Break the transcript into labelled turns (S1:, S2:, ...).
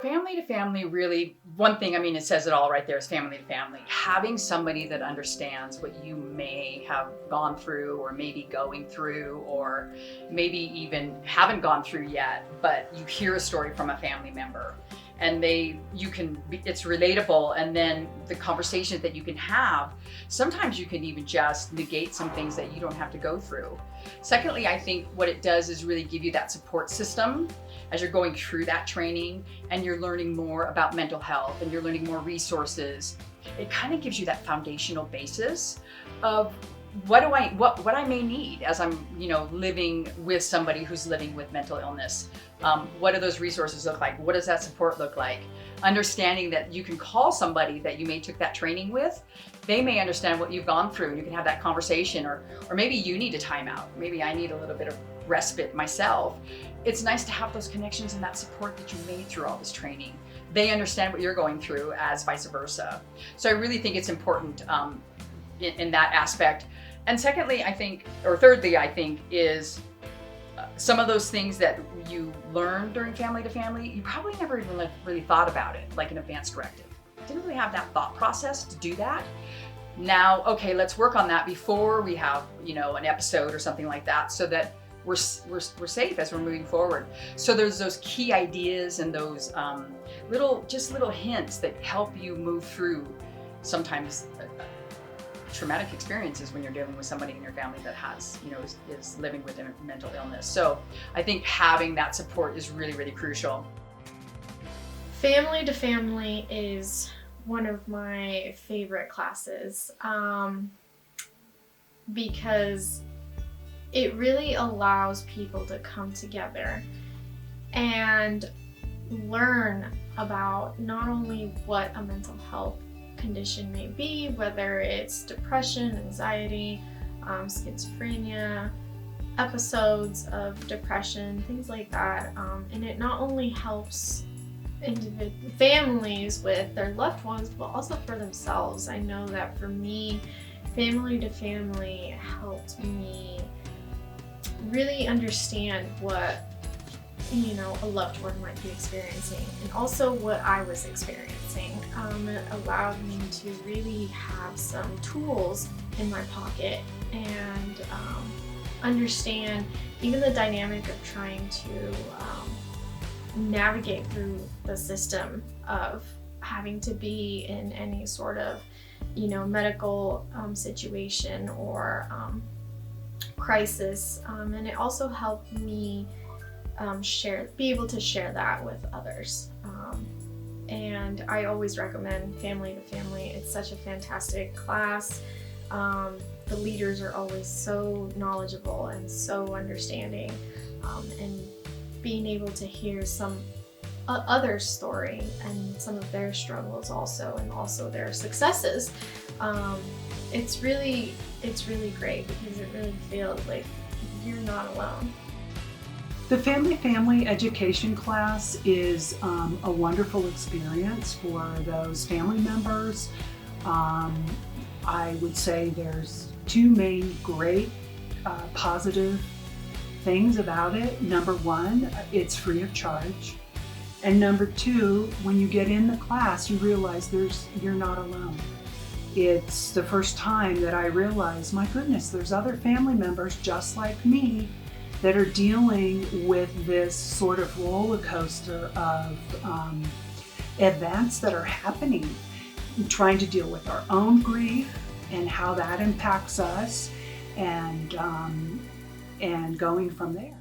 S1: Family to family, really, one thing, I mean, it says it all right there, is family to family. Having somebody that understands what you may have gone through or maybe going through, or maybe even haven't gone through yet, but you hear a story from a family member and it's relatable, and then the conversation that you can have, sometimes you can even just negate some things that you don't have to go through. Secondly, I think what it does is really give you that support system as you're going through that training and you're learning more about mental health and you're learning more resources. It kind of gives you that foundational basis of what I may need as I'm, living with somebody who's living with mental illness. What do those resources look like? What does that support look like? Understanding that you can call somebody that you may took that training with. They may understand what you've gone through and you can have that conversation, or maybe you need a timeout. Maybe I need a little bit of respite myself. It's nice to have those connections and that support that you made through all this training. They understand what you're going through, as vice versa. So I really think it's important in that aspect. And thirdly, I think, is some of those things that you learn during family to family, you probably never even really thought about it, like an advance directive. Didn't really have that thought process to do that. Now, okay, let's work on that before we have, an episode or something like that, so that we're safe as we're moving forward. So there's those key ideas and those little hints that help you move through sometimes traumatic experiences when you're dealing with somebody in your family that has, is living with a mental illness. So I think having that support is really, really crucial.
S2: Family to Family is one of my favorite classes because it really allows people to come together and learn about not only what a mental health condition may be, whether it's depression, anxiety, schizophrenia, episodes of depression, things like that. And it not only helps families with their loved ones, but also for themselves. I know that for me, Family to Family helped me really understand what a loved one might be experiencing, and also what I was experiencing. It allowed me to really have some tools in my pocket and understand even the dynamic of trying to navigate through the system of having to be in any sort of medical situation or crisis, and it also helped me be able to share that with others. And I always recommend Family to Family. It's such a fantastic class. The leaders are always so knowledgeable and so understanding, and being able to hear some other story and some of their struggles also, and also their successes. It's really great because it really feels like you're not alone.
S3: The Family education class is a wonderful experience for those family members. I would say there's two main great positive things about it. Number one, it's free of charge. And number two, when you get in the class, you realize you're not alone. It's the first time that I realized, my goodness, there's other family members just like me that are dealing with this sort of roller coaster of events that are happening, trying to deal with our own grief and how that impacts us, and going from there.